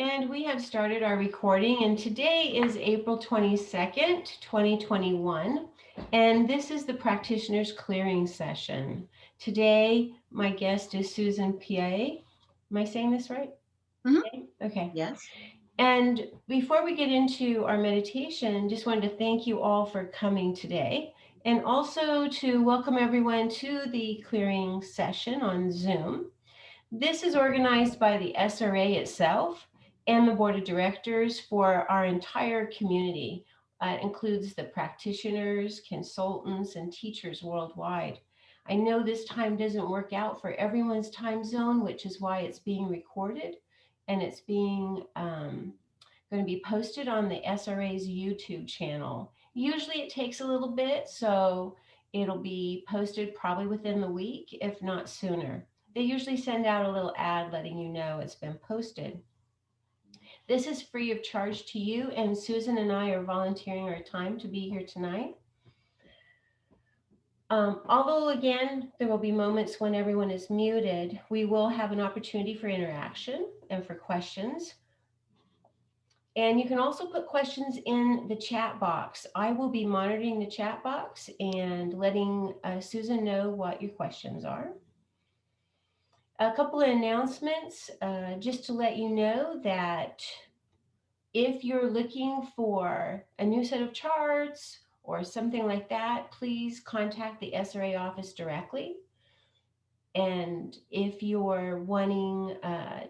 And we have started our recording, and today is April 22nd, 2021, and this is the Practitioner's Clearing Session. Today, my guest is Susan P.A. Am I saying this right? Mhm. Okay. Yes. And before we get into our meditation, just wanted to thank you all for coming today, and also to welcome everyone to the clearing session on Zoom. This is organized by the SRA itself and the board of directors for our entire community. It includes the practitioners, consultants, and teachers worldwide. I know this time doesn't work out for everyone's time zone, which is why it's being recorded and it's being going to be posted on the SRA's YouTube channel. Usually it takes a little bit, so it'll be posted probably within the week, if not sooner. They usually send out a little ad letting you know it's been posted. This is free of charge to you, and Susan and I are volunteering our time to be here tonight. Although, again, there will be moments when everyone is muted, we will have an opportunity for interaction and for questions. And you can also put questions in the chat box. I will be monitoring the chat box and letting Susan know what your questions are. A couple of announcements, just to let you know that if you're looking for a new set of charts or something like that, please contact the SRA office directly. And if you're wanting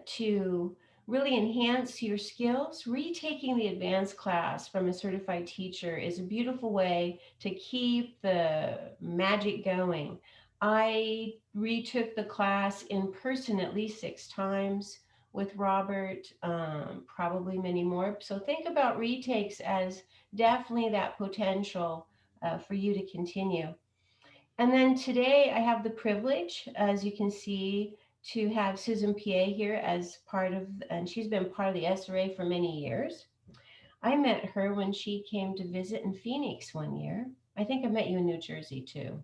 to really enhance your skills, retaking the advanced class from a certified teacher is a beautiful way to keep the magic going. I retook the class in person at least 6 times with Robert, probably many more. So think about retakes as definitely that potential for you to continue. And then today I have the privilege, as you can see, to have Susan PA here as part of, and she's been part of the SRA for many years. I met her when she came to visit in Phoenix one year. I think I met you in New Jersey too.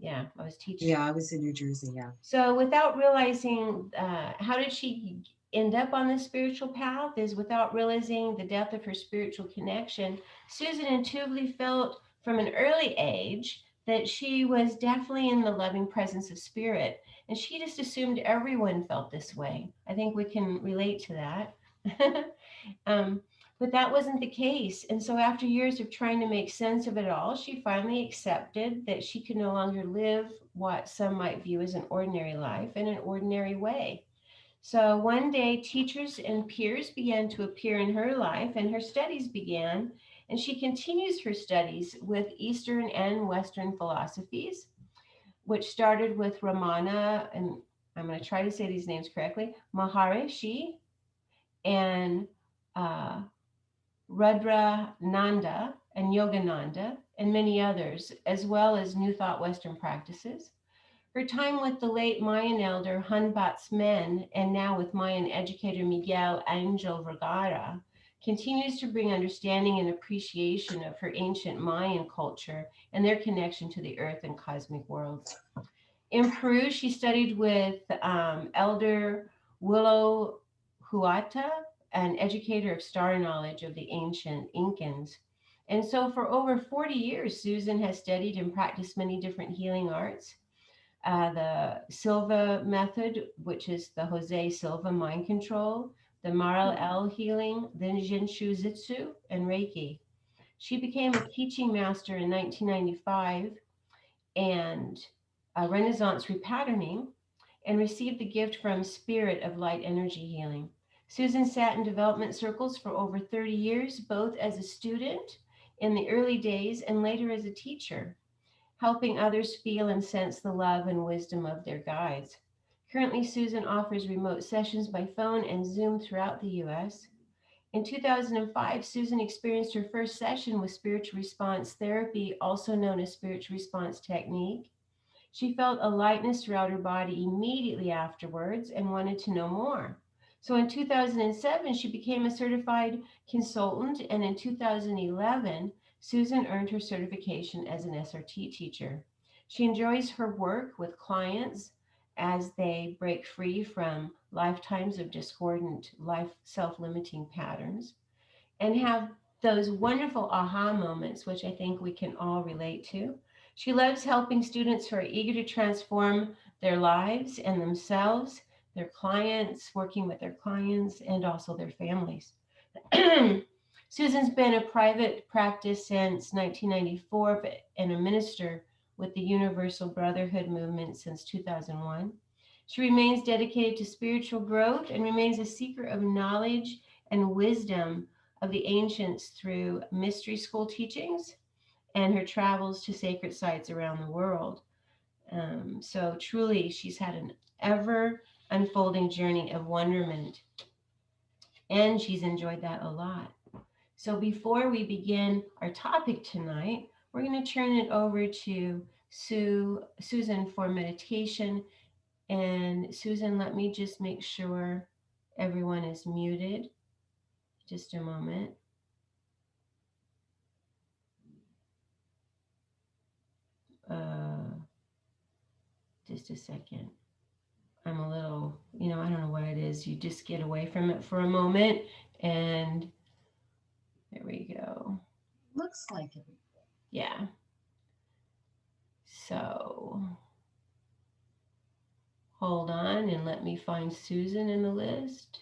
Yeah, I was teaching. Yeah, I was in New Jersey. Yeah. So without realizing, how did she end up on this spiritual path is without realizing the depth of her spiritual connection. Susan intuitively felt from an early age that she was definitely in the loving presence of spirit. And she just assumed everyone felt this way. I think we can relate to that. um, but that wasn't the case. And so, after years of trying to make sense of it all, she finally accepted that she could no longer live what some might view as an ordinary life in an ordinary way. So, one day, teachers and peers began to appear in her life, and her studies began. And she continues her studies with Eastern and Western philosophies, which started with Ramana, and I'm going to try to say these names correctly, Maharishi, and uh, Rudrananda and Yogananda, and many others, as well as New Thought Western practices. Her time with the late Mayan elder Hun Bat's Men, and now with Mayan educator Miguel Angel Vergara, continues to bring understanding and appreciation of her ancient Mayan culture and their connection to the earth and cosmic worlds. In Peru, she studied with Elder Willow Huata, an educator of star knowledge of the ancient Incans. And so, for over 40 years, Susan has studied and practiced many different healing arts. The Silva method, which is the Jose Silva mind control, the Maral El healing, then Jinshu Zitsu, and Reiki. She became a teaching master in 1995 and Renaissance repatterning, and received the gift from Spirit of Light Energy Healing. Susan sat in development circles for over 30 years, both as a student in the early days and later as a teacher, helping others feel and sense the love and wisdom of their guides. Currently, Susan offers remote sessions by phone and Zoom throughout the U.S. In 2005, Susan experienced her first session with spiritual response therapy, also known as spiritual response technique. She felt a lightness throughout her body immediately afterwards and wanted to know more. So in 2007, she became a certified consultant, and in 2011, Susan earned her certification as an SRT teacher. She enjoys her work with clients as they break free from lifetimes of discordant self-limiting patterns and have those wonderful aha moments, which I think we can all relate to. She loves helping students who are eager to transform their lives and themselves, their clients, working with their clients, and also their families. Susan's been a private practice since 1994 and a minister with the Universal Brotherhood movement since 2001. She remains dedicated to spiritual growth and remains a seeker of knowledge and wisdom of the ancients through mystery school teachings and her travels to sacred sites around the world. So truly, she's had an ever unfolding journey of wonderment, and she's enjoyed that a lot. So before we begin our topic tonight, we're going to turn it over to Susan for meditation. And Susan, let me just make sure everyone is muted. Just a moment. Uh, just a second. I'm a little, I don't know what it is. You just get away from it for a moment, and there we go. Looks like it. Yeah. So hold on and let me find Susan in the list.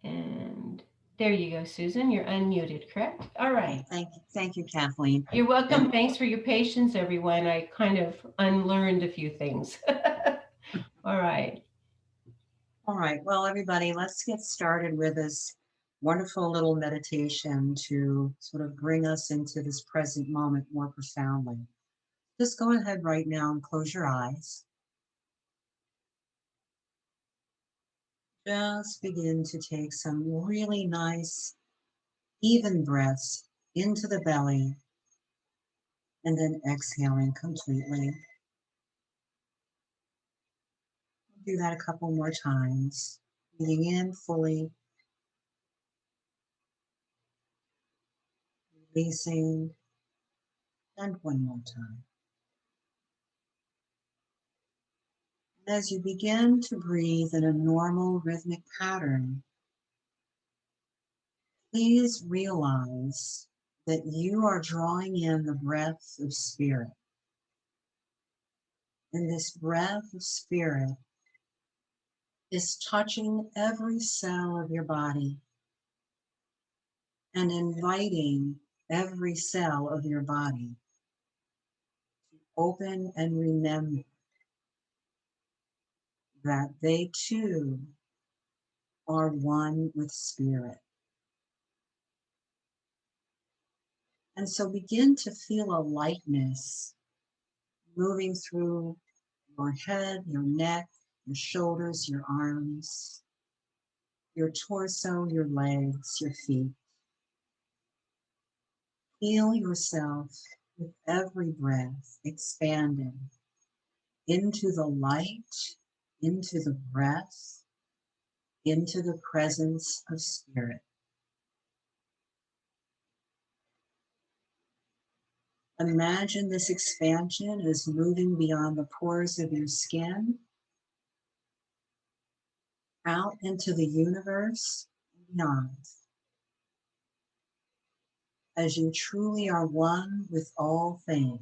And there you go, Susan. You're unmuted, correct? All right. Thank you, Kathleen. You're welcome. Thanks for your patience, everyone. I kind of unlearned a few things. All right. All right. Well, everybody, let's get started with this wonderful little meditation to sort of bring us into this present moment more profoundly. Just go ahead right now and close your eyes. Just begin to take some really nice, even breaths into the belly and then exhaling completely. Do that a couple more times. Breathing in fully, releasing, and one more time. As you begin to breathe in a normal rhythmic pattern, please realize that you are drawing in the breath of spirit. And this breath of spirit is touching every cell of your body and inviting every cell of your body to open and remember that they too are one with spirit. And so begin to feel a lightness moving through your head, your neck, your shoulders, your arms, your torso, your legs, your feet. Feel yourself with every breath expanding into the light, into the breath, into the presence of spirit. Imagine this expansion is moving beyond the pores of your skin, out into the universe and beyond, as you truly are one with all things.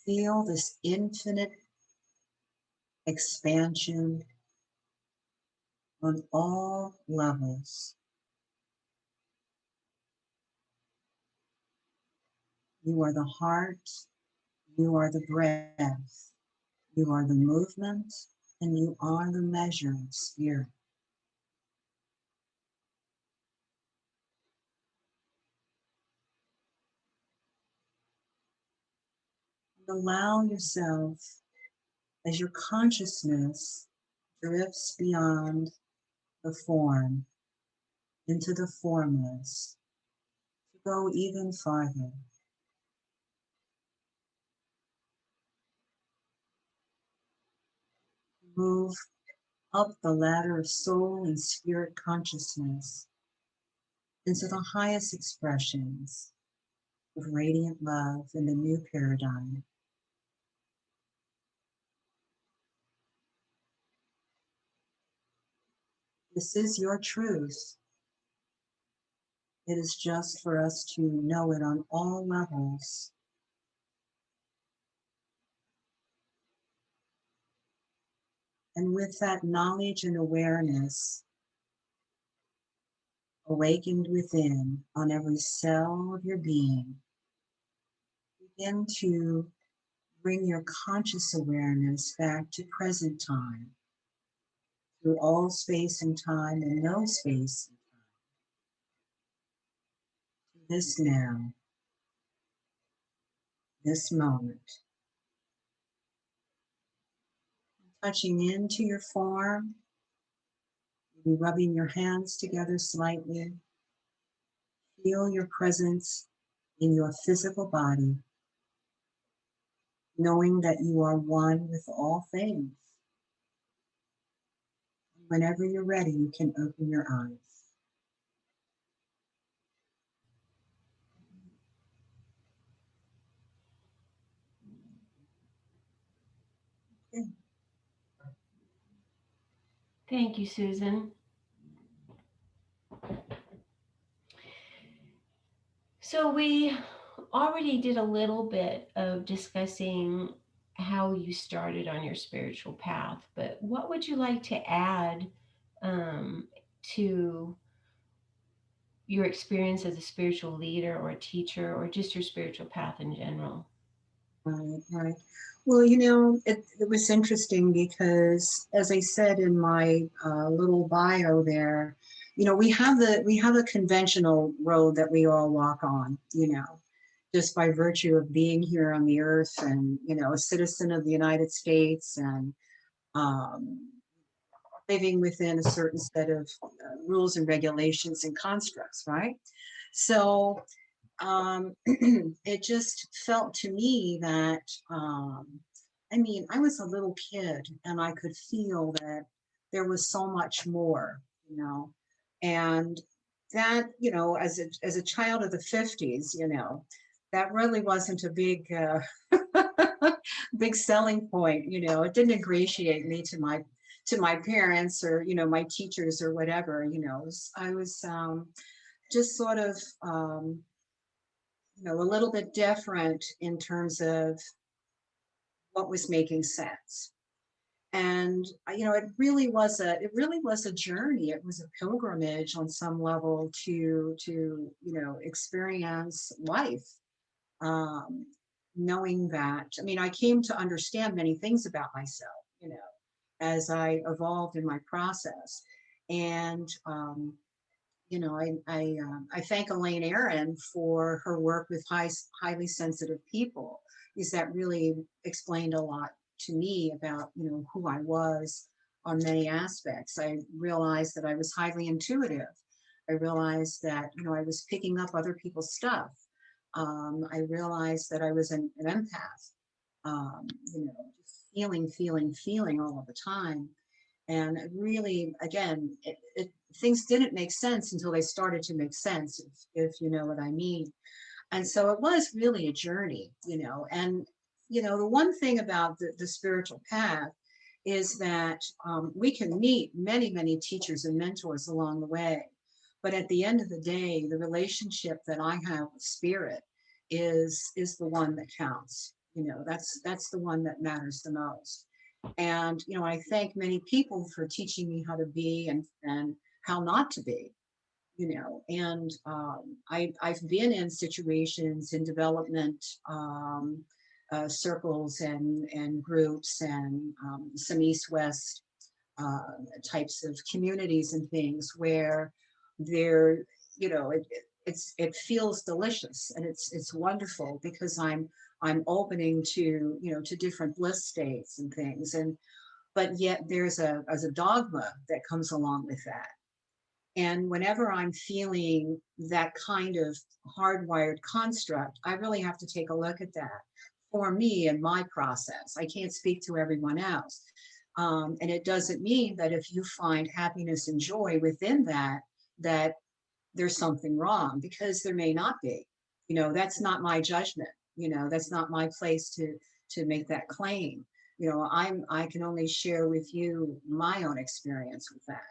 Feel this infinite expansion on all levels. You are the heart, you are the breath, you are the movement, and you are the measure of spirit. And allow yourself, as your consciousness drifts beyond the form into the formless, to go even farther. Move up the ladder of soul and spirit consciousness into the highest expressions of radiant love in the new paradigm. This is your truth. It is just for us to know it on all levels. And with that knowledge and awareness awakened within on every cell of your being, begin to bring your conscious awareness back to present time through all space and time and no space and time. This now, this moment. Touching into your form, maybe rubbing your hands together slightly. Feel your presence in your physical body, knowing that you are one with all things. Whenever you're ready, you can open your eyes. Okay. Thank you, Susan. So we already did a little bit of discussing how you started on your spiritual path, but what would you like to add um, to your experience as a spiritual leader or a teacher or just your spiritual path in general? Right, right. Well, it was interesting because, as I said in my little bio there, we have a conventional road that we all walk on, just by virtue of being here on the earth and, a citizen of the United States and um, living within a certain set of rules and regulations and constructs, right? So it just felt to me that, I was a little kid and I could feel that there was so much more, and that, as a child of the 50s, that really wasn't a big selling point. It didn't ingratiate me to my parents or, my teachers or whatever. I was just sort of, a little bit different in terms of what was making sense. And it really was a journey. It was a pilgrimage on some level to experience life. Um, Knowing that, I came to understand many things about myself, as I evolved in my process. And I thank Elaine Aron for her work with highly sensitive people, because that really explained a lot to me about, who I was on many aspects. I realized that I was highly intuitive. I realized that, I was picking up other people's stuff. I realized that I was an empath, just feeling all of the time. And it really, again, things didn't make sense until they started to make sense, if you know what I mean. And so it was really a journey, and, the one thing about the spiritual path is that we can meet many, many teachers and mentors along the way. But at the end of the day, the relationship that I have with spirit is the one that counts. That's the one that matters the most. And, I thank many people for teaching me how to be and how not to be, and I've been in situations in development circles and groups and some East-West types of communities and things where there, it feels delicious and it's wonderful because I'm opening to different bliss states and things, and but yet there's a dogma that comes along with that. And whenever I'm feeling that kind of hardwired construct, I really have to take a look at that for me and my process. I can't speak to everyone else. And it doesn't mean that if you find happiness and joy within that, that there's something wrong, because there may not be. That's not my judgment. That's not my place to make that claim. I can only share with you my own experience with that.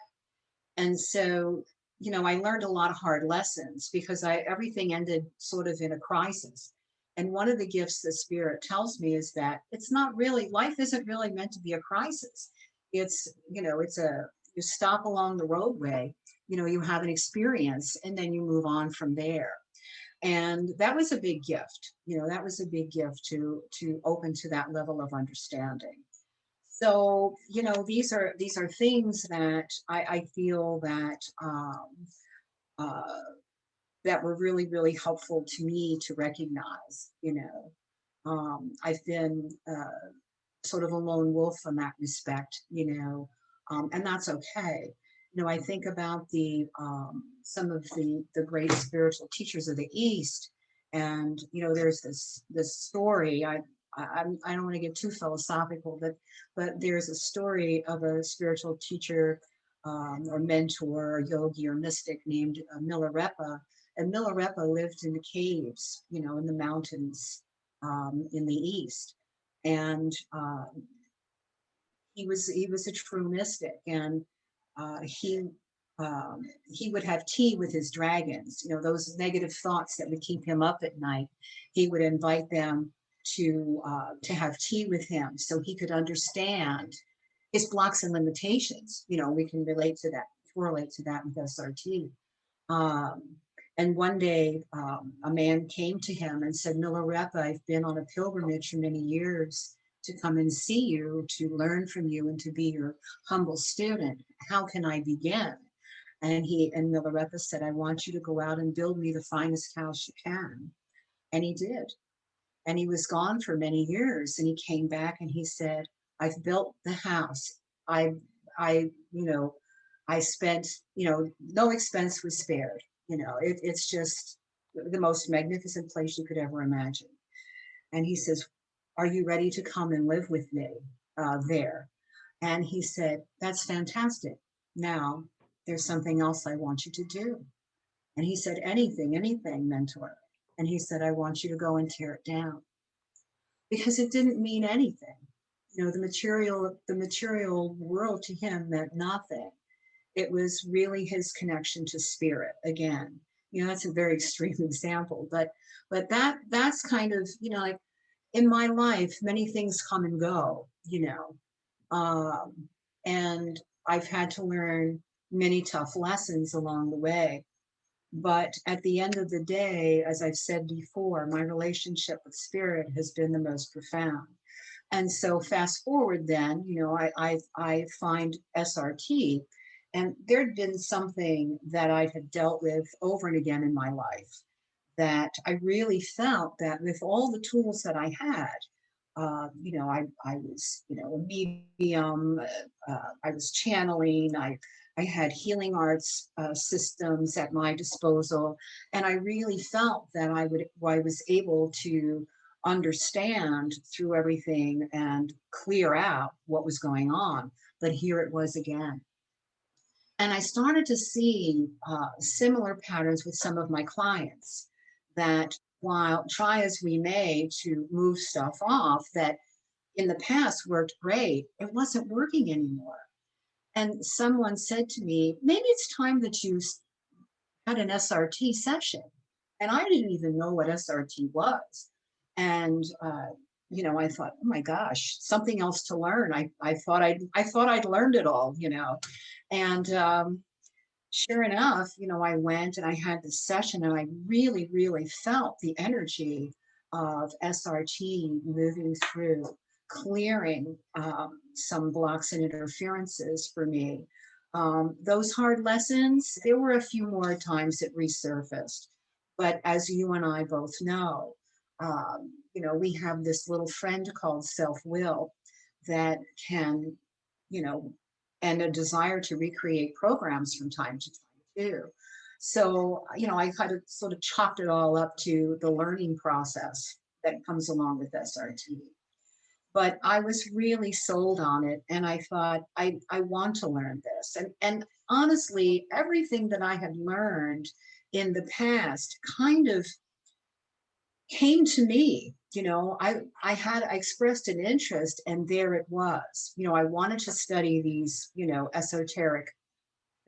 And so, I learned a lot of hard lessons because everything ended sort of in a crisis. And one of the gifts the spirit tells me is that it's not really, life isn't really meant to be a crisis. You stop along the roadway, you have an experience, and then you move on from there. And that was a big gift. That was a big gift to open to that level of understanding. So, these are things that I feel uh, that were really, really helpful to me to recognize. I've been sort of a lone wolf in that respect, and that's okay. I think about the some of the great spiritual teachers of the East, and there's this story. I don't want to get too philosophical, but there's a story of a spiritual teacher, or mentor, or yogi, or mystic named Milarepa. And Milarepa lived in the caves, in the mountains in the East, and he was a true mystic, and uh, he he would have tea with his dragons. Those negative thoughts that would keep him up at night. He would invite them to have tea with him, so he could understand his blocks and limitations. We can correlate to that with SRT. Um, and one day, a man came to him and said, Milarepa, I've been on a pilgrimage for many years to come and see you, to learn from you, and to be your humble student. How can I begin? And Milarepa said, I want you to go out and build me the finest house you can. And he did. And he was gone for many years. And he came back and he said, I've built the house. I, you know, I spent, no expense was spared. It's just the most magnificent place you could ever imagine. And he says, are you ready to come and live with me there? And he said, that's fantastic. Now there's something else I want you to do. And he said, anything, mentor. And he said, I want you to go and tear it down, because it didn't mean anything. The material world to him meant nothing. It was really his connection to spirit again. That's a very extreme example, but that's kind of, like, in my life, many things come and go, and I've had to learn many tough lessons along the way. But at the end of the day, as I've said before, my relationship with spirit has been the most profound. And so fast forward then, I find SRT, and there'd been something that I had dealt with over and again in my life, that I really felt that with all the tools that I had, I was, a medium, I was channeling, I had healing arts systems at my disposal, and I really felt that I was able to understand through everything and clear out what was going on. But here it was again. And I started to see similar patterns with some of my clients, that while try as we may to move stuff off that in the past worked great, it wasn't working anymore. And someone said to me, maybe it's time that you had an SRT session. And I didn't even know what SRT was. And I thought, oh my gosh, something else to learn. I thought I'd learned it all, And sure enough, I went and I had this session, and I really, really felt the energy of SRT moving through, clearing some blocks and interferences for me. Those hard lessons, there were a few more times it resurfaced. But as you and I both know, we have this little friend called self-will that can, you know, and a desire to recreate programs from time to time too. So, I kind of sort of chopped it all up to the learning process that comes along with SRT. but I was really sold on it. And I thought, I want to learn this. And honestly, everything that I had learned in the past kind of came to me. I expressed an interest, and there it was. I wanted to study these, esoteric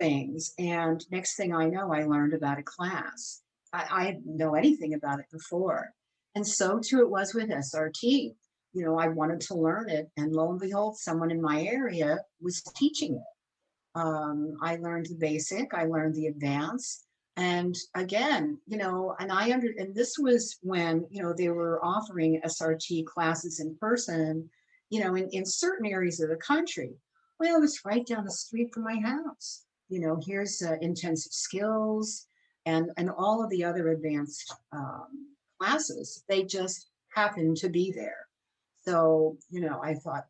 things. And next thing I know, I learned about a class. I didn't know anything about it before. And so too it was with SRT. I wanted to learn it. And lo and behold, someone in my area was teaching it. I learned the basic, I learned the advanced. And again, and this was when, they were offering SRT classes in person, in certain areas of the country. Well, it was right down the street from my house. Here's intensive skills and all of the other advanced classes. They just happened to be there. So, I thought,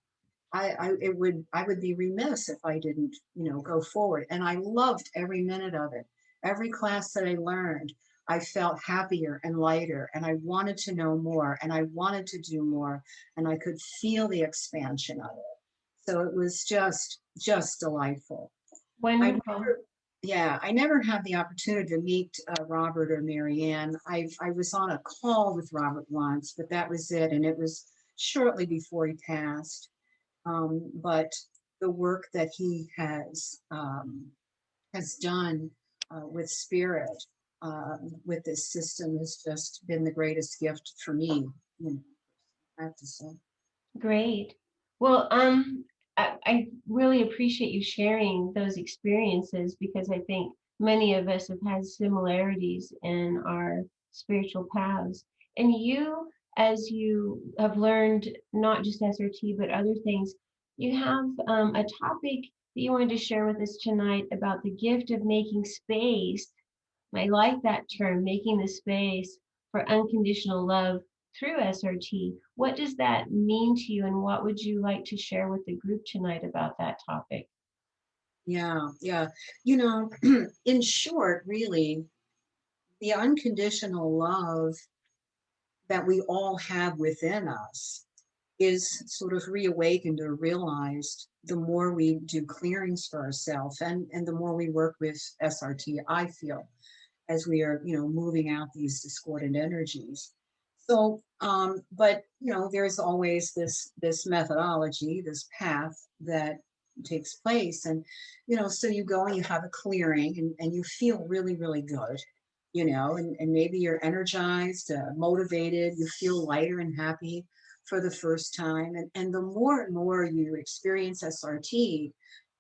I would be remiss if I didn't, go forward. And I loved every minute of it. Every class that I learned, I felt happier and lighter, and I wanted to know more, and I wanted to do more, and I could feel the expansion of it. So it was just delightful. I Wonderful. never, yeah, I never had the opportunity to meet Robert or Marianne. I was on a call with Robert once, but that was it, and it was shortly before he passed. But the work that he has done with spirit, with this system, has just been the greatest gift for me. I have to say. Great. Well, I really appreciate you sharing those experiences because I think many of us have had similarities in our spiritual paths. And you, as you have learned not just SRT, but other things, you have a topic that you wanted to share with us tonight about the gift of making space. I like that term, making the space for unconditional love through SRT. What does that mean to you, and what would you like to share with the group tonight about that topic? Yeah, yeah. In short, really, the unconditional love that we all have within us is sort of reawakened or realized the more we do clearings for ourselves, and the more we work with SRT, I feel, as we are, moving out these discordant energies. So, but there's always this methodology, this path that takes place, and so you go and you have a clearing, and you feel really, really good, and maybe you're energized, motivated, you feel lighter and happy for the first time, and the more and more you experience SRT,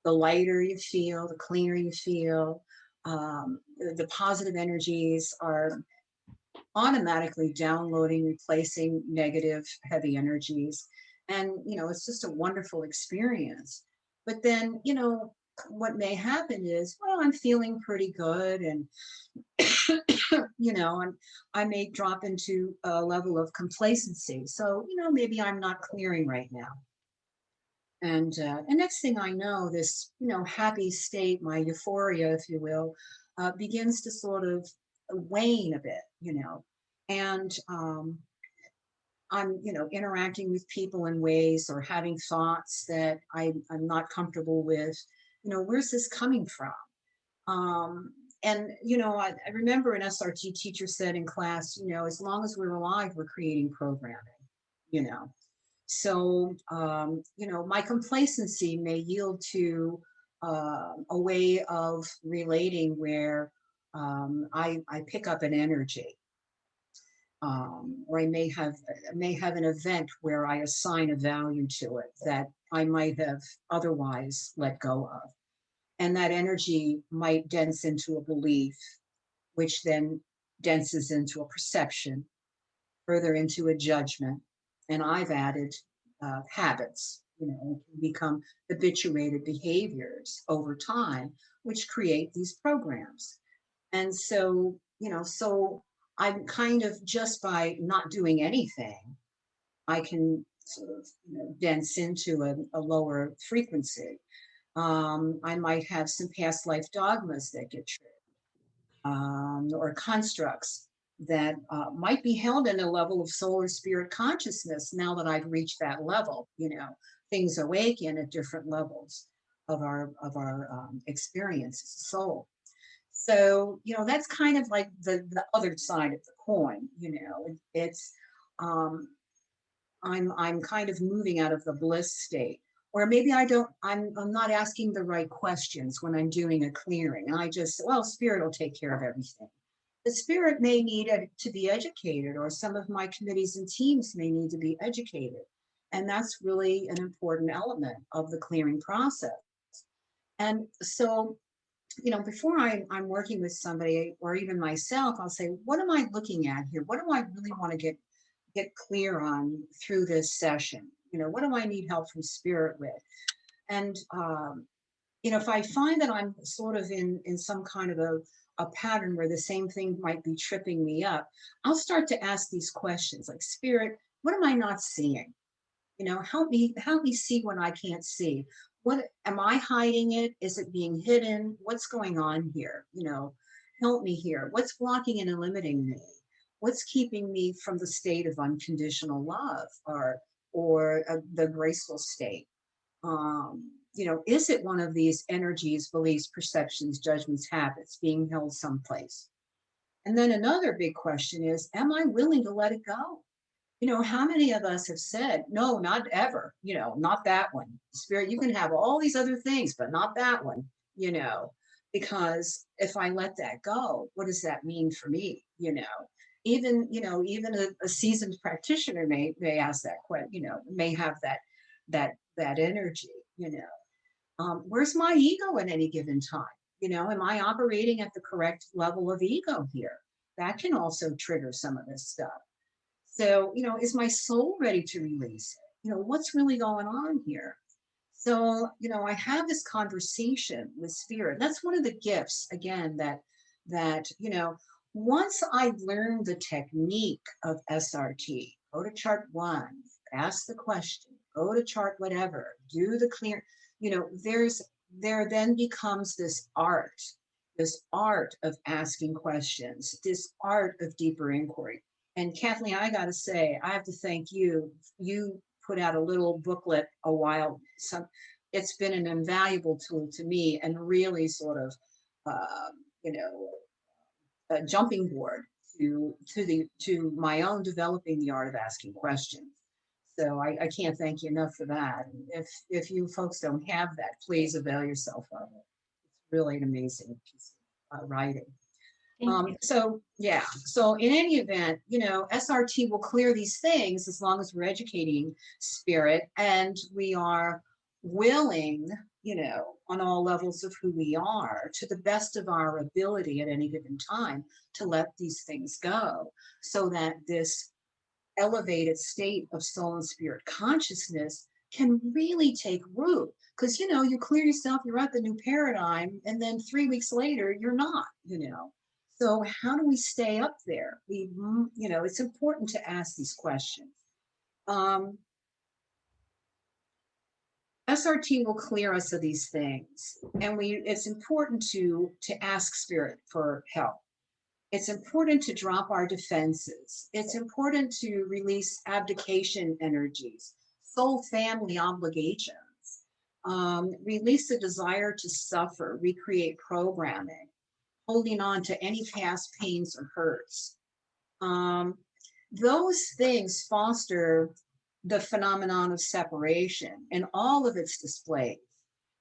the lighter you feel, the cleaner you feel, the positive energies are automatically downloading, replacing negative, heavy energies. And, it's just a wonderful experience. But then, what may happen is, well, I'm feeling pretty good. And, I may drop into a level of complacency. So, maybe I'm not clearing right now. And next thing I know, this, happy state, my euphoria, if you will, begins to sort of wane a bit, and I'm, interacting with people in ways or having thoughts that I'm not comfortable with. Where's this coming from? Um, and, I remember an SRT teacher said in class, as long as we're alive, we're creating programming, you know. So, my complacency may yield to a way of relating where I pick up an energy, or I may have an event where I assign a value to it that I might have otherwise let go of, and that energy might dense into a belief, which then denses into a perception, further into a judgment, and I've added habits. Can become habituated behaviors over time, which create these programs. And so, so I'm kind of, just by not doing anything, I can sort of, dense into a lower frequency. I might have some past life dogmas that get triggered, or constructs might be held in a level of soul or spirit consciousness. Now that I've reached that level, things awaken at different levels of our experience as a soul. So that's kind of like the other side of the coin. It's um, I'm kind of moving out of the bliss state. Or maybe I'm not asking the right questions when I'm doing a clearing. I just, well, spirit will take care of everything. The spirit may need to be educated, or some of my committees and teams may need to be educated. And that's really an important element of the clearing process. And so, before I'm working with somebody or even myself, I'll say, what am I looking at here? What do I really want to get clear on through this session? What do I need help from spirit with? And if I find that I'm sort of in some kind of a pattern where the same thing might be tripping me up, I'll start to ask these questions like, spirit, what am I not seeing? Help me see when I can't see. What am I hiding it? Is it being hidden? What's going on here? Help me here. What's blocking and limiting me? What's keeping me from the state of unconditional love or the graceful state? Is it one of these energies, beliefs, perceptions, judgments, habits being held someplace? And then another big question is, am I willing to let it go? How many of us have said, no, not ever, not that one. Spirit, you can have all these other things, but not that one, you know, because if I let that go, what does that mean for me? Even a seasoned practitioner may ask that question, may have that energy, where's my ego at any given time? Am I operating at the correct level of ego here? That can also trigger some of this stuff. So, is my soul ready to release it? What's really going on here? So, I have this conversation with spirit. That's one of the gifts, again, that once I learned the technique of SRT, go to chart one, ask the question, go to chart whatever, do the clear, there then becomes this art of asking questions, this art of deeper inquiry. And Kathleen, I got to say, I have to thank you. You put out a little booklet a while. It's been an invaluable tool to me and really sort of, uh, you know, a jumping board to my own developing the art of asking questions. So I can't thank you enough for that. If you folks don't have that, please avail yourself of it. It's really an amazing piece of writing. Thank you. So yeah, so in any event, SRT will clear these things as long as we're educating spirit and we are willing, on all levels of who we are, to the best of our ability at any given time, to let these things go, so that this elevated state of soul and spirit consciousness can really take root. Because you clear yourself, you're at the new paradigm, and then 3 weeks later, you're not. So how do we stay up there? It's important to ask these questions. SRT will clear us of these things, and it's important to ask spirit for help. It's important to drop our defenses. It's important to release abdication energies, soul family obligations, release the desire to suffer, recreate programming, holding on to any past pains or hurts. Those things foster the phenomenon of separation in all of its displays.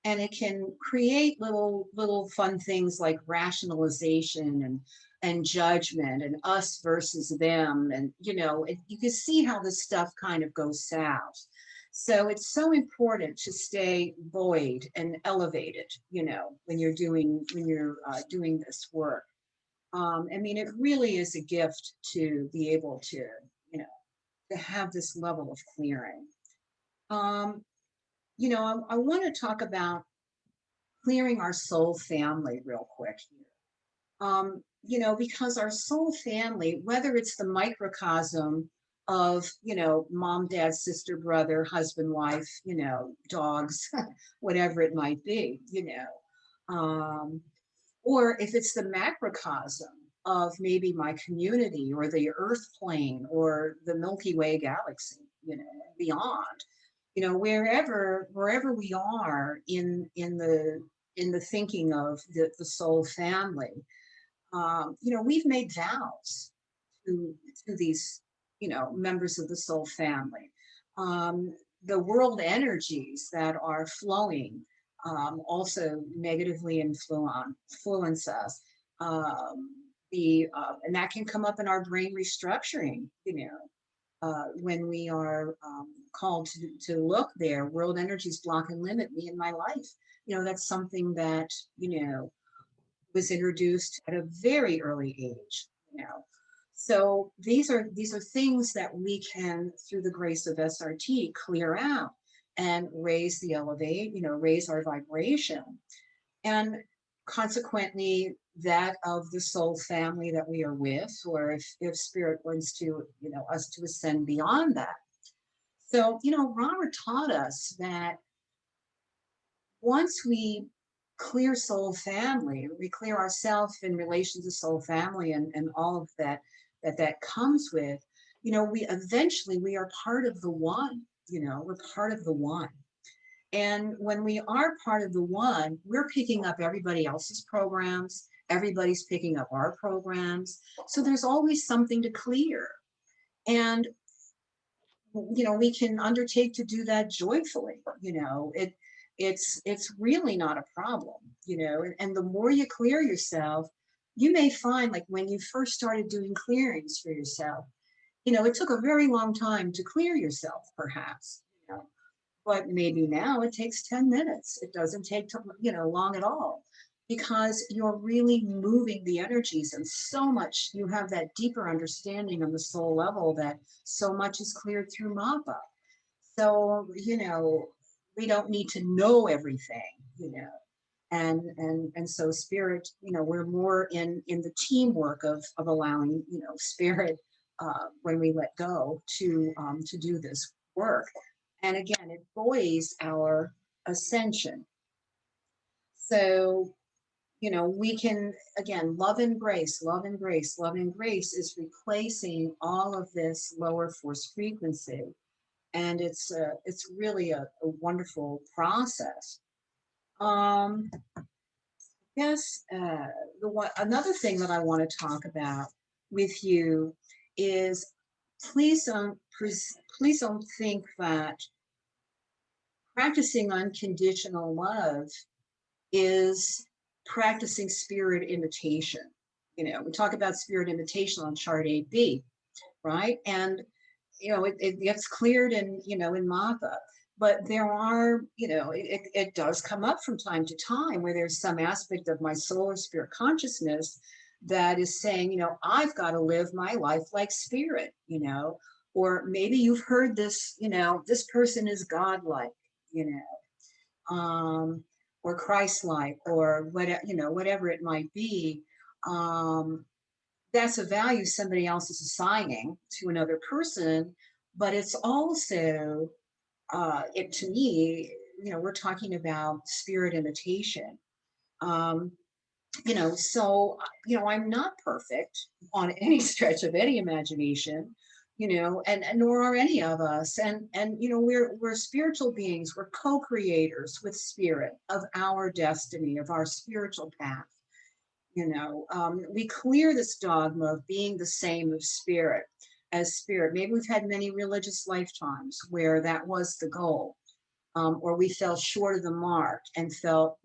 And it can create little fun things like rationalization and judgment and us versus them. And, you can see how this stuff kind of goes south. So it's so important to stay buoyed and elevated, when you're doing this work. It really is a gift to be able to, to have this level of clearing. I want to talk about clearing our soul family real quick here. Because our soul family, whether it's the microcosm of, mom, dad, sister, brother, husband, wife, dogs, whatever it might be, or if it's the macrocosm of maybe my community or the earth plane or the Milky Way galaxy, beyond, wherever we are in the thinking of the soul family. We've made vows to these, members of the soul family. Um, the world energies that are flowing also negatively influence us. And that can come up in our brain restructuring, when we are called to look there. World energies block and limit me in my life. That's something that, was introduced at a very early age. So these are things that we can, through the grace of SRT, clear out and raise our vibration, and consequently that of the soul family that we are with, or if spirit wants to, us to ascend beyond that. So, Robert taught us that once we clear soul family, we clear ourselves in relation to soul family, and all of that comes with, we are part of the one, we're part of the one. And when we are part of the one, we're picking up everybody else's programs, everybody's picking up our programs. So there's always something to clear. And we can undertake to do that joyfully. It's really not a problem. And the more you clear yourself, you may find, like when you first started doing clearings for yourself, it took a very long time to clear yourself, perhaps. But maybe now it takes 10 minutes. It doesn't take long at all, because you're really moving the energies, and so much, you have that deeper understanding on the soul level, that so much is cleared through Mappa. So, we don't need to know everything, and so spirit, we're more in the teamwork of allowing, spirit, when we let go, to do this work. And again, it buoys our ascension. So, we can, again, love and grace, love and grace, love and grace is replacing all of this lower force frequency. And it's really a wonderful process. Um, yes, another thing that I want to talk about with you is, please don't think that practicing unconditional love is practicing spirit imitation. We talk about spirit imitation on chart 8B, right? And it gets cleared in Mappa. But there are, it does come up from time to time where there's some aspect of my soul or spirit consciousness that is saying, I've got to live my life like spirit, or maybe you've heard this, this person is godlike, you or Christ-like, or whatever, whatever it might be. That's a value somebody else is assigning to another person, but it's also, to me, we're talking about spirit imitation. Um, so, I'm not perfect on any stretch of any imagination, and nor are any of us. And we're spiritual beings. We're co-creators with spirit of our destiny, of our spiritual path. We clear this dogma of being the same of spirit as spirit. Maybe we've had many religious lifetimes where that was the goal, or we fell short of the mark and felt,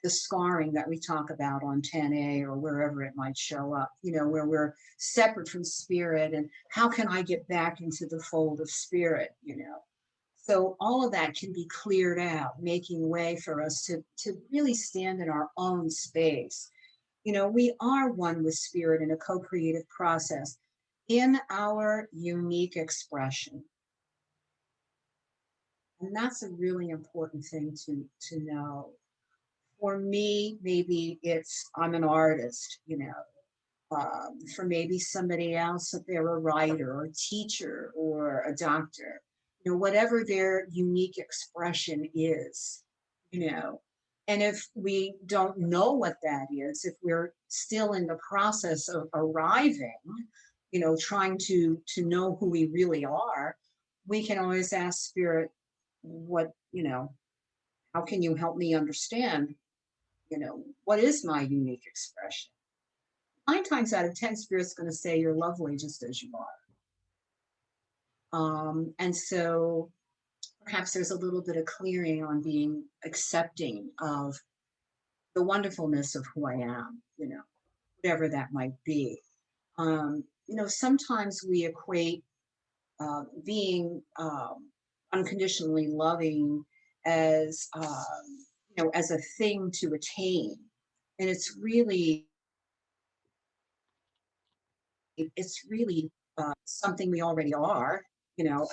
the scarring that we talk about on 10A or wherever it might show up, where we're separate from spirit, and how can I get back into the fold of spirit, So all of that can be cleared out, making way for us to really stand in our own space. We are one with spirit in a co-creative process in our unique expression. And that's a really important thing to know. For me, maybe it's I'm an artist, for maybe somebody else, if they're a writer or a teacher or a doctor, whatever their unique expression is, you know, And if we don't know what that is, if we're still in the process of arriving, trying to know who we really are, we can always ask spirit, what, how can you help me understand, what is my unique expression? 9 times out of 10, spirit's going to say you're lovely just as you are. And so perhaps there's a little bit of clearing on being accepting of the wonderfulness of who I am, whatever that might be. Sometimes we equate being unconditionally loving as, as a thing to attain. And it's really something we already are.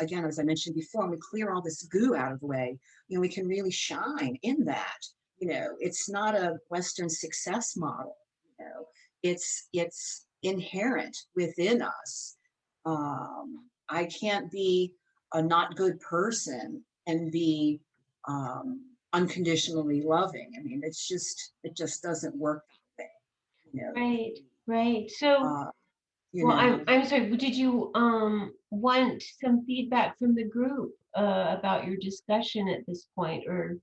Again, as I mentioned before, when we clear all this goo out of the way, we can really shine in that. It's not a Western success model. It's inherent within us. I can't be a not good person and be unconditionally loving. I mean, it just doesn't work that way. Right, right. So, Uh, you well, know. I'm sorry, but did you want some feedback from the group about your discussion at this point, or?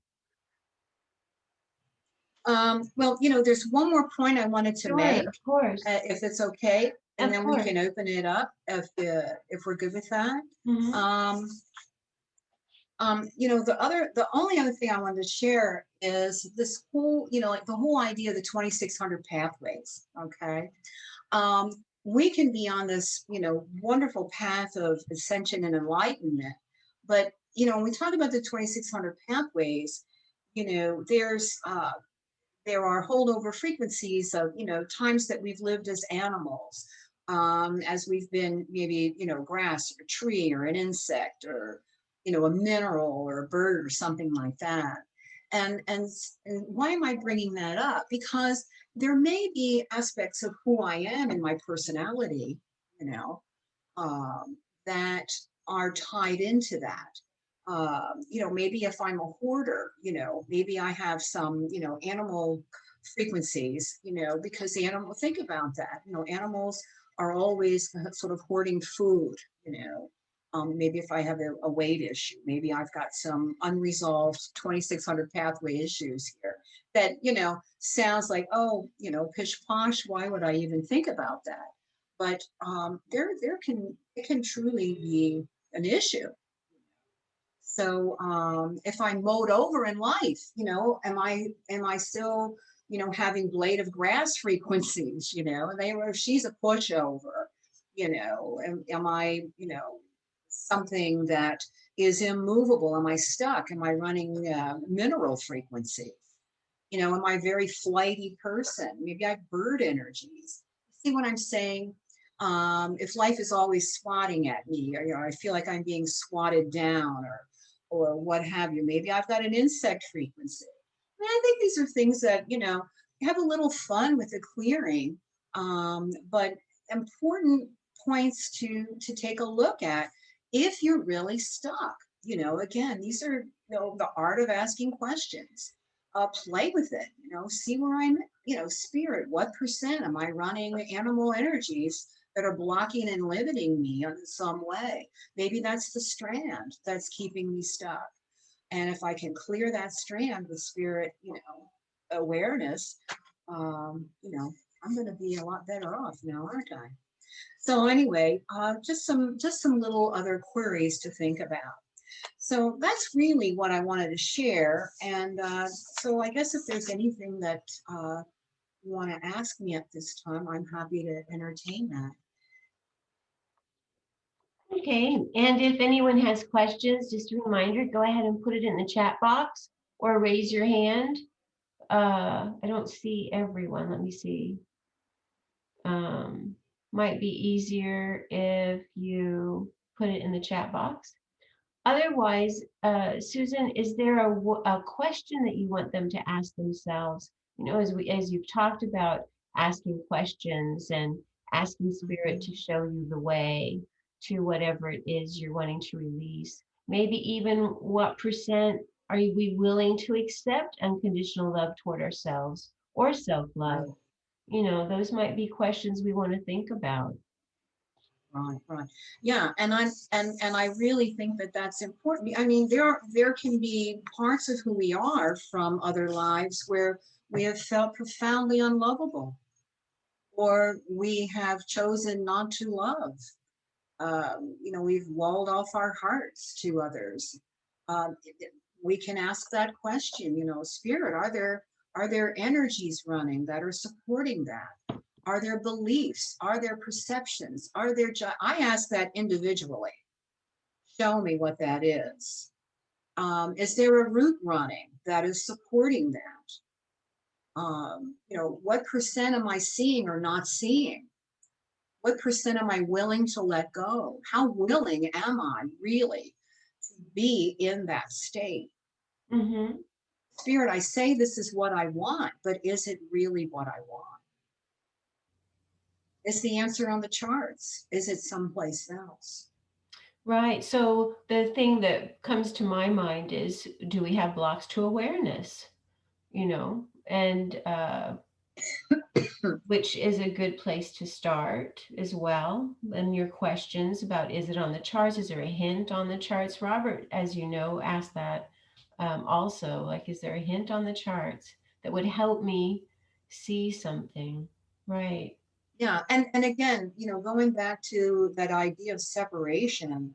Well, there's one more point I wanted to Sure, make, of course, if it's okay, and of then we course. can open it up if we're good with that. Hmm. Um, the only other thing I wanted to share is this whole, like the whole idea of the 2,600 pathways. Okay, we can be on this, wonderful path of ascension and enlightenment, but when we talk about the 2,600 pathways, there are holdover frequencies of times that we've lived as animals, as we've been maybe grass or a tree or an insect or a mineral or a bird or something like that. And why am I bringing that up? Because there may be aspects of who I am in my personality, you know um, that are tied into that. Maybe if I'm a hoarder, maybe I have some, animal frequencies, because think about that, animals are always sort of hoarding food, maybe if I have a weight issue, maybe I've got some unresolved 2,600 pathway issues here that, sounds like, oh, pish posh, why would I even think about that? But it can truly be an issue. So if I'm mowed over in life, am I still having blade of grass frequencies? And they were she's a pushover. Am I something that is immovable? Am I stuck? Am I running mineral frequency? Am I a very flighty person? Maybe I have bird energies. See what I'm saying? If life is always swatting at me, or I feel like I'm being swatted down, or what have you. Maybe I've got an insect frequency. I think these are things that have a little fun with the clearing, but important points to take a look at if you're really stuck. Again, these are the art of asking questions. Play with it, see where I'm, spirit, what percent am I running animal energies that are blocking and limiting me in some way? Maybe that's the strand that's keeping me stuck. And if I can clear that strand with spirit, awareness, I'm going to be a lot better off now, aren't I? So anyway, just some little other queries to think about. So that's really what I wanted to share. And so I guess if there's anything that you want to ask me at this time, I'm happy to entertain that. Okay, and if anyone has questions, just a reminder, go ahead and put it in the chat box or raise your hand. I don't see everyone. Let me see. Might be easier if you put it in the chat box. Otherwise, Susan, is there a question that you want them to ask themselves? As you've talked about asking questions and asking spirit Mhm. to show you the way to whatever it is you're wanting to release. Maybe even what percent Are we willing to accept unconditional love toward ourselves or self-love? Right, Those might be questions we want to think about. right. Yeah, and I really think that that's important. I mean, there can be parts of who we are from other lives where we have felt profoundly unlovable, or we have chosen not to love. We've walled off our hearts to others. We can ask that question, Spirit, are there energies running that are supporting that? Are there beliefs? Are there perceptions? I ask that individually. Show me what that is. Is there a root running that is supporting that? What percent am I seeing or not seeing? What percent am I willing to let go? How willing am I really to be in that state? Mm-hmm. Spirit, I say this is what I want, but is it really what I want? Is the answer on the charts? Is it someplace else? Right. So the thing that comes to my mind is, do we have blocks to awareness? And which is a good place to start as well. And your questions about, is it on the charts? Is there a hint on the charts? Robert, as you know, asked that also, like, is there a hint on the charts that would help me see something? Right. Yeah, and again, going back to that idea of separation,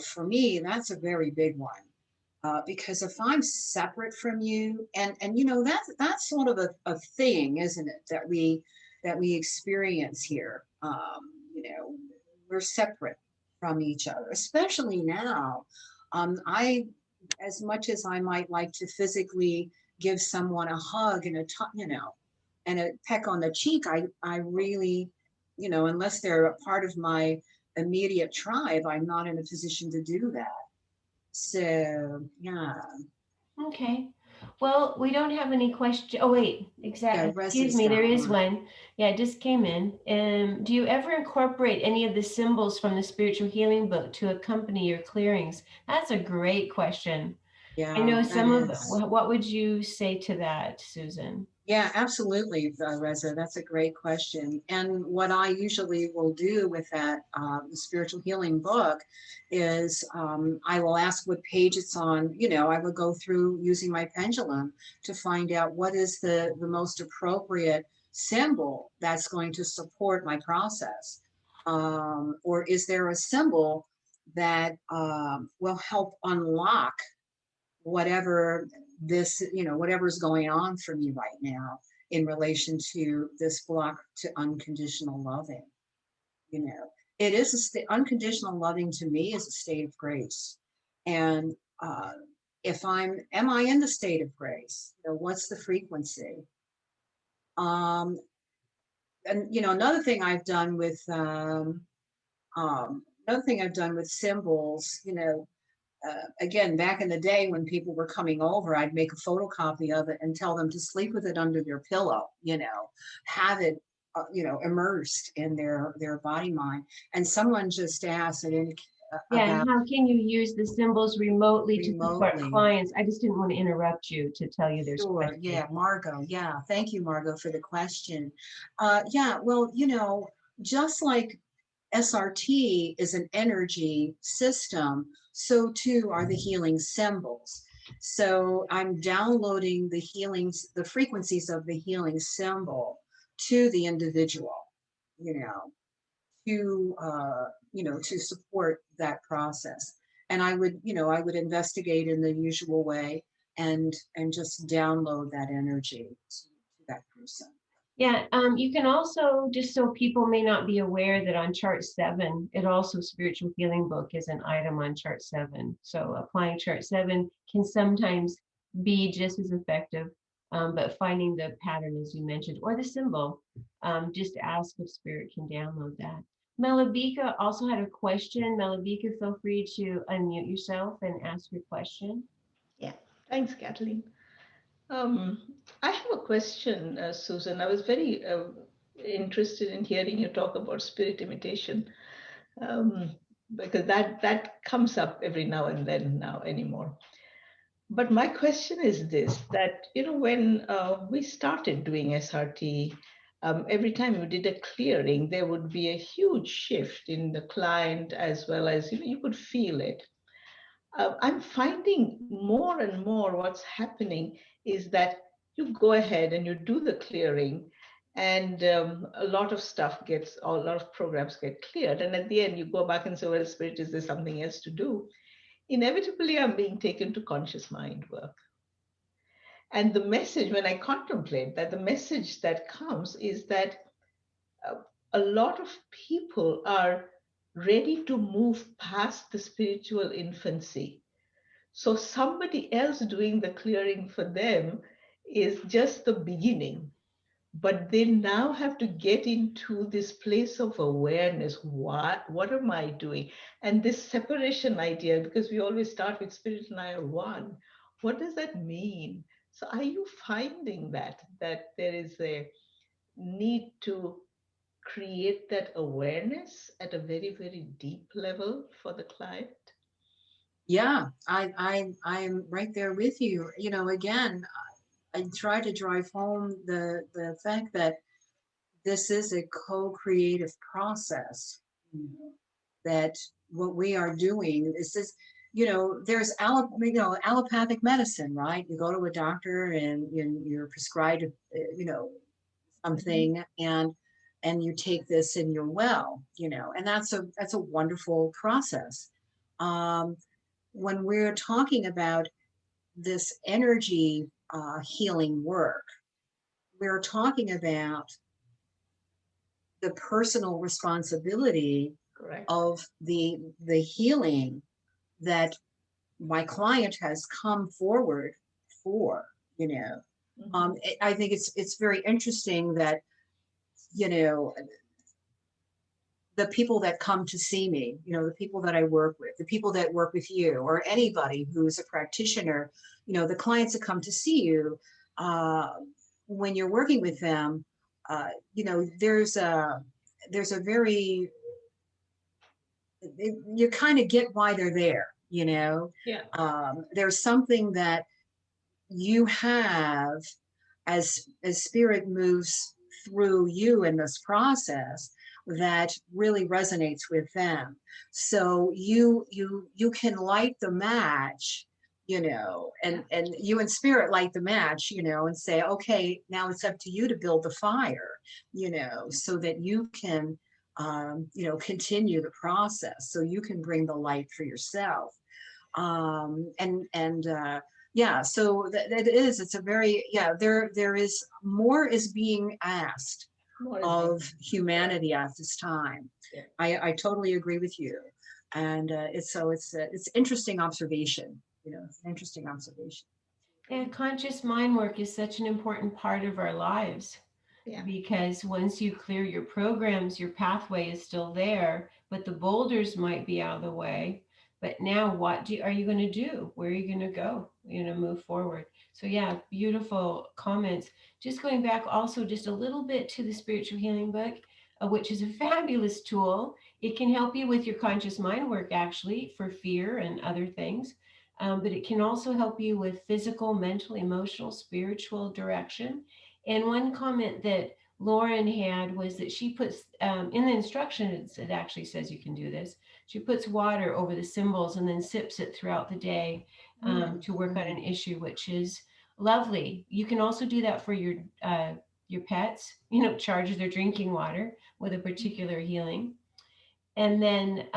for me, that's a very big one. Because if I'm separate from you, and that's sort of a thing, isn't it, that we experience here. We're separate from each other, especially now. I, as much as I might like to physically give someone a hug and a peck on the cheek, I really, unless they're a part of my immediate tribe, I'm not in a position to do that. So, yeah. Okay. Well, we don't have any question. Oh, wait, Yeah, excuse Reza's me, there got is one. one. Yeah, it just came in. Do you ever incorporate any of the symbols from the spiritual healing book to accompany your clearings? That's a great question. I Yeah, know that some of, is. what would you say to that, Susan? Yeah, absolutely, Reza. That's a great question. And what I usually will do with that the spiritual healing book is I will ask what page it's on. I will go through using my pendulum to find out what is the most appropriate symbol that's going to support my process. Or is there a symbol that will help unlock whatever whatever's going on for me right now in relation to this block to unconditional loving. You know, it is unconditional loving to me is a state of grace. And if am I in the state of grace? What's the frequency? Um, and another thing I've done with symbols, again, back in the day when people were coming over, I'd make a photocopy of it and tell them to sleep with it under their pillow, have it, immersed in their body mind. And someone just asked Yeah, and about how can you use the symbols remotely to support remotely. clients? I just didn't want to interrupt you to tell you there's Sure. questions. Yeah, Margot. Yeah. Thank you, Margot, for the question. Yeah. Well, just like SRT is an energy system, so too are the healing symbols. So I'm downloading the frequencies of the healing symbol to the individual, you know, to support that process. And I would investigate in the usual way and just download that energy to that person. Yeah, you can also, just so people may not be aware, that on chart 7, it also, spiritual healing book is an item on chart 7. So applying chart 7 can sometimes be just as effective, but finding the pattern, as you mentioned, or the symbol, just ask if spirit can download that. Malabika also had a question. Malabika, feel free to unmute yourself and ask your question. Yeah, thanks, Kathleen. Um, I have a question, Susan. I was very interested in hearing you talk about spirit imitation, um, because that comes up every now and then now anymore. But my question is this, that, when we started doing SRT, every time you did a clearing, there would be a huge shift in the client, as well as, you could feel it. I'm finding more and more what's happening is that you go ahead and you do the clearing, and a lot of a lot of programs get cleared. And at the end, you go back and say, well, Spirit, is there something else to do? Inevitably, I'm being taken to conscious mind work. And the message, when I contemplate that, the message that comes is that uh, a lot of people are ready to move past the spiritual infancy. So somebody else doing the clearing for them is just the beginning. But they now have to get into this place of awareness. What am I doing? And this separation idea, because we always start with Spirit and I are one. What does that mean? So are you finding that there is a need to create that awareness at a very, very deep level for the client? Yeah, I'm right there with you. Again, I try to drive home the fact that this is a co-creative process. That what we are doing there's allopathic medicine, right? You go to a doctor and you're prescribed Mhm. something, and you take this and you're well, and that's a wonderful process. um, when we're talking about this energy healing work, we're talking about the personal responsibility Correct. of the healing that my client has come forward for. you know Mhm. I think it's very interesting that you know the people that come to see me, the people that I work with, the people that work with you, or anybody who's a practitioner, the clients that come to see you, uh, when you're working with them, there's a very, you kind of get why they're there. Yeah. There's something that you have as spirit moves through you in this process that really resonates with them. So you can light the match, Yeah. and you and spirit light the match, and say, okay, now it's up to you to build the fire, so that you can continue the process, so you can bring the light for yourself. And yeah, so that is, it's a very, yeah, there is more is being asked More is being. of humanity at this time. Yeah. I totally agree with you. And it's interesting observation. It's an interesting observation. And conscious mind work is such an important part of our lives, Yeah. because once you clear your programs, your pathway is still there, but the boulders might be out of the way. But now, are you going to do? Where are you going to go? Move forward. So yeah, beautiful comments. Just going back also just a little bit to the spiritual healing book, which is a fabulous tool. It can help you with your conscious mind work, actually, for fear and other things. But it can also help you with physical, mental, emotional, spiritual direction. And one comment that Lauren had was that she puts in the instructions, it actually says you can do this. She puts water over the symbols and then sips it throughout the day to work on an issue, which is lovely. You can also do that for your pets, charge their drinking water with a particular healing. And then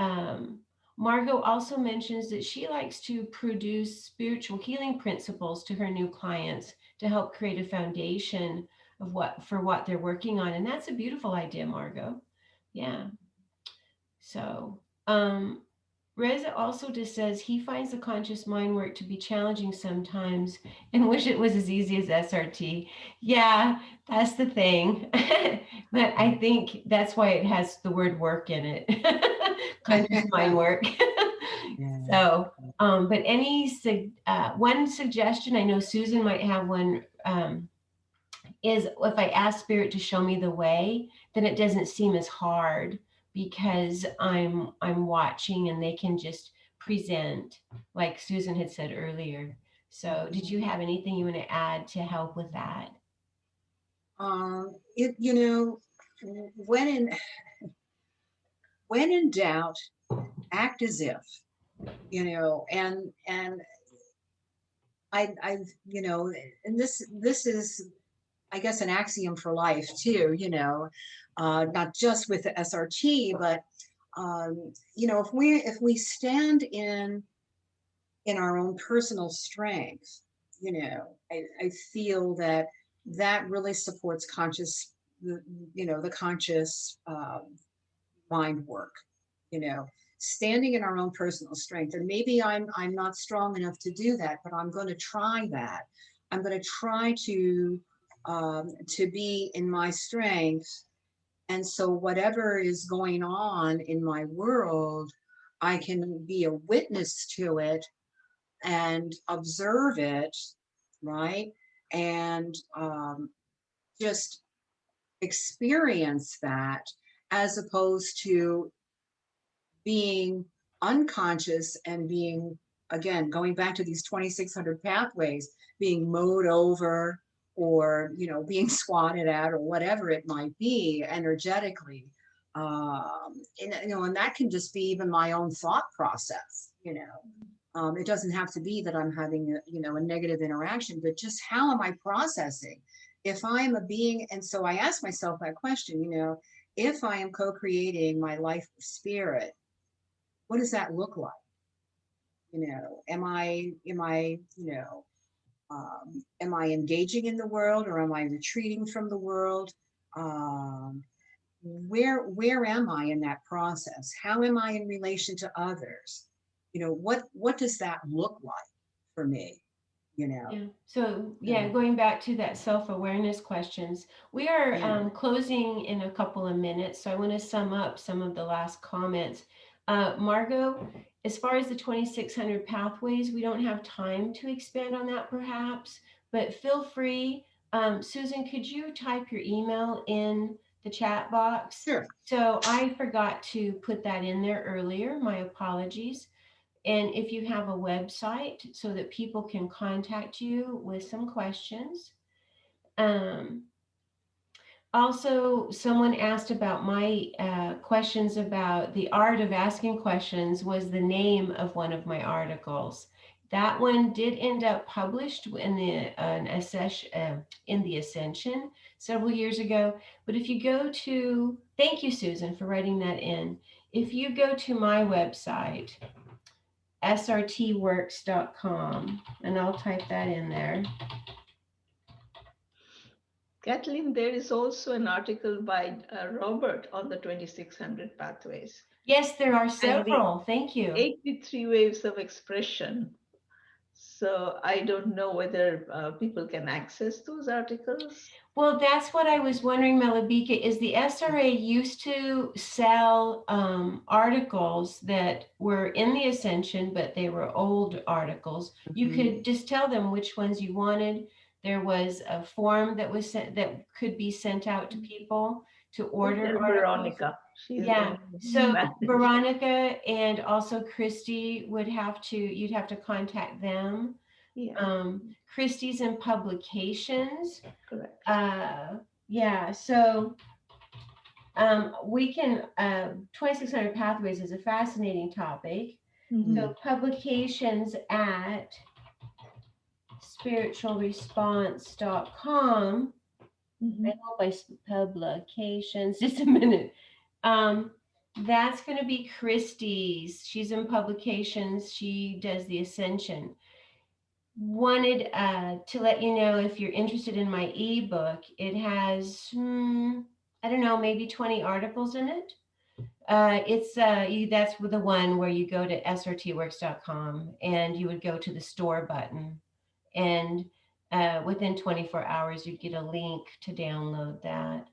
Margot also mentions that she likes to produce spiritual healing principles to her new clients to help create a foundation of what they're working on. And that's a beautiful idea, Margot. Yeah. So Reza also just says he finds the conscious mind work to be challenging sometimes and wish it was as easy as SRT. Yeah, that's the thing. But I think that's why it has the word work in it. Conscious mind work. Yeah. So, but one suggestion, I know Susan might have one, is if I ask spirit to show me the way, then it doesn't seem as hard because I'm watching and they can just present, like Susan had said earlier. So did you have anything you want to add to help with that? It, you know, when in when in doubt, act as if, and I, and this is, I guess, an axiom for life too, not just with the SRT, but if we stand in our own personal strength, I feel that that really supports the conscious mind work, you know, standing in our own personal strength. And maybe I'm not strong enough to do that, but I'm going to try that. I'm going to try to be in my strength. And so whatever is going on in my world, I can be a witness to it and observe it, right? And just experience that, as opposed to being unconscious and being, again, going back to these 2,600 pathways, being mowed over, or being swatted at, or whatever it might be energetically. And that can just be even my own thought process. It doesn't have to be that I'm having a negative interaction, but just how am I processing? If I'm a being, and so I ask myself that question, if I am co-creating my life of spirit, what does that look like? Am I engaging in the world, or am I retreating from the world? Um, where am I in that process? How am I in relation to others? What does that look like for me? Yeah. So yeah, So, going back to that self-awareness questions, we are yeah, closing in a couple of minutes. So I want to sum up some of the last comments. Margot, as far as the 2,600 pathways, we don't have time to expand on that perhaps, but feel free. Susan, could you type your email in the chat box? sure. So I forgot to put that in there earlier. My apologies. And if you have a website so that people can contact you with some questions. Um, Also, someone asked about my questions about the art of asking questions was the name of one of my articles. That one did end up published in the Ascension several years ago. But if you go to, thank you, Susan, for writing that in. If you go to my website, srtworks.com, and I'll type that in there. Kathleen, there is also an article by Robert on the 2,600 pathways Yes, there are and the several. Thank you. 83 waves of expression. So I don't know whether people can access those articles. Well, that's what I was wondering, Malabika, is the SRA used to sell articles that were in the Ascension, but they were old articles. You could just tell them which ones you wanted. There was a form that was sent that could be sent out to people to order Tell articles. Veronica. She's Yeah. the So manager. Veronica and also Christy you'd have to contact them. Yeah, Christie's in publications. correct. Yeah, so we can, 2,600 Pathways is a fascinating topic. So publications at spiritualresponse.com. I hope publications, just a minute. That's going to be Christie's. She's in publications. She does the Ascension. Wanted to let you know, if you're interested in my ebook, it has, I don't know, maybe 20 articles in it. That's the one where you go to srtworks.com and you would go to the store button, and within 24 hours you'd get a link to download that.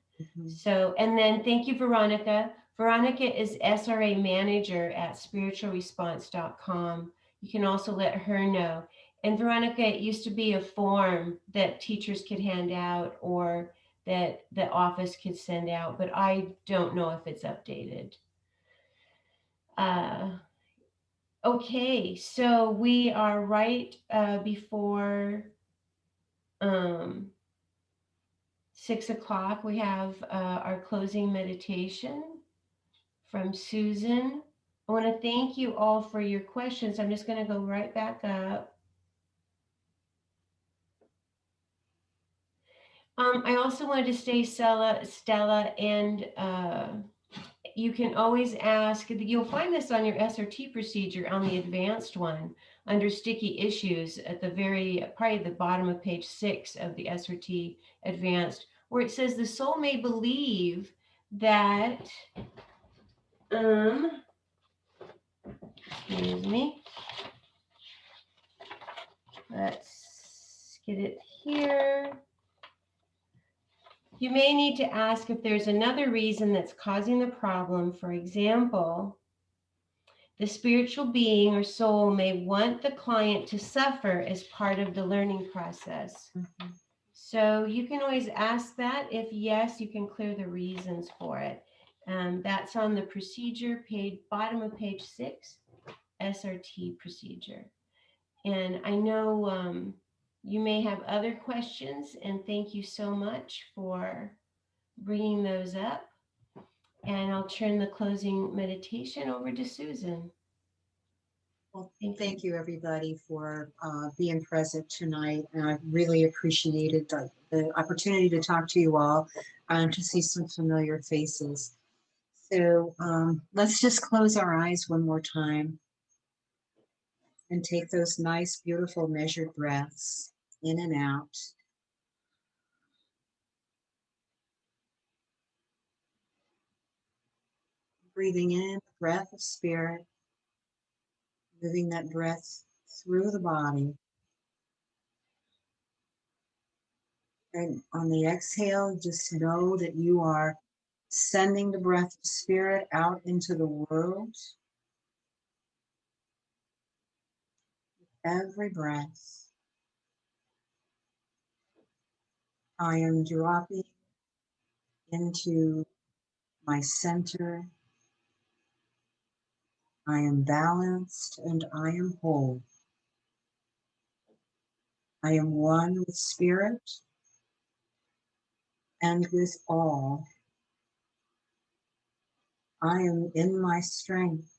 So, and then thank you, Veronica. Veronica is SRA manager at spiritualresponse.com. You can also let her know. And Veronica, it used to be a form that teachers could hand out or that the office could send out, but I don't know if it's updated. Okay, so we are right before 6 o'clock. We have our closing meditation from Susan. I want to thank you all for your questions. I'm just going to go right back up. I also wanted to say, Stella, and you can always ask. You'll find this on your SRT procedure on the advanced one under sticky issues at the very, probably the bottom of page 6 of the SRT advanced, where it says the soul may believe that, excuse me, let's get it here. You may need to ask if there's another reason that's causing the problem. For example, the spiritual being or soul may want the client to suffer as part of the learning process. Mhm. So you can always ask that. If yes, you can clear the reasons for it. That's on the procedure page, bottom of page 6, SRT procedure. And I know you may have other questions, and thank you so much for bringing those up. And I'll turn the closing meditation over to Susan. Well, thank you everybody for being present tonight. And I really appreciated the opportunity to talk to you all and to see some familiar faces. So let's just close our eyes one more time and take those nice, beautiful, measured breaths in and out. Breathing in, breath of spirit, moving that breath through the body. And on the exhale, just know that you are sending the breath of spirit out into the world. Every breath, I am dropping into my center. I am balanced and I am whole. I am one with spirit and with all. I am in my strength.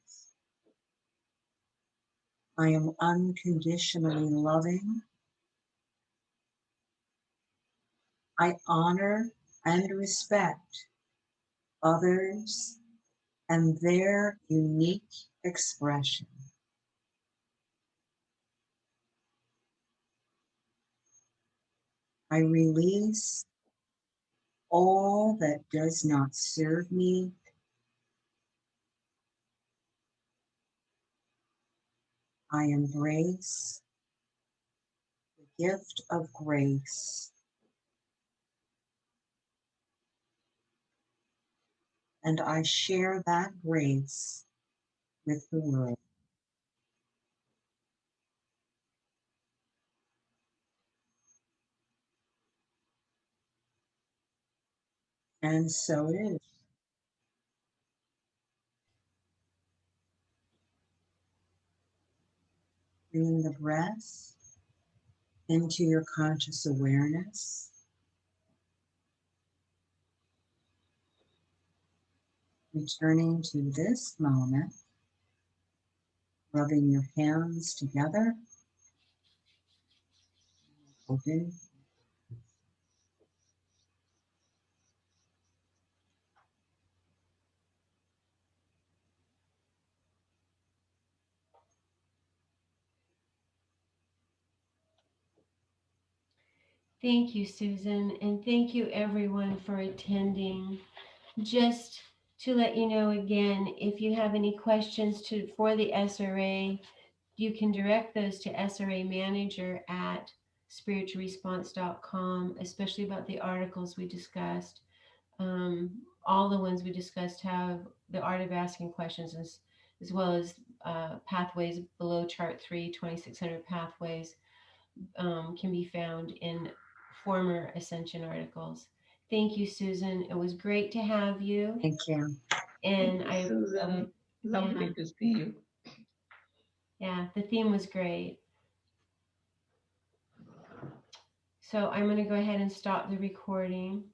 I am unconditionally loving. I honor and respect others and their unique expression. I release all that does not serve me. I embrace the gift of grace, and I share that grace with the world. And so it is. Bringing the breath into your conscious awareness. Returning to this moment, rubbing your hands together. Open. Thank you, Susan, and thank you everyone for attending. Just to let you know again, if you have any questions for the SRA, you can direct those to SRA Manager at spiritualresponse.com, especially about the articles we discussed. All the ones we discussed have the art of asking questions as well as pathways below chart 3, 2600 pathways can be found in former Ascension articles. Thank you, Susan. It was great to have you. Thank you. And Thank you, Susan. Lovely yeah, to see you. Yeah, the theme was great. So I'm going to go ahead and stop the recording.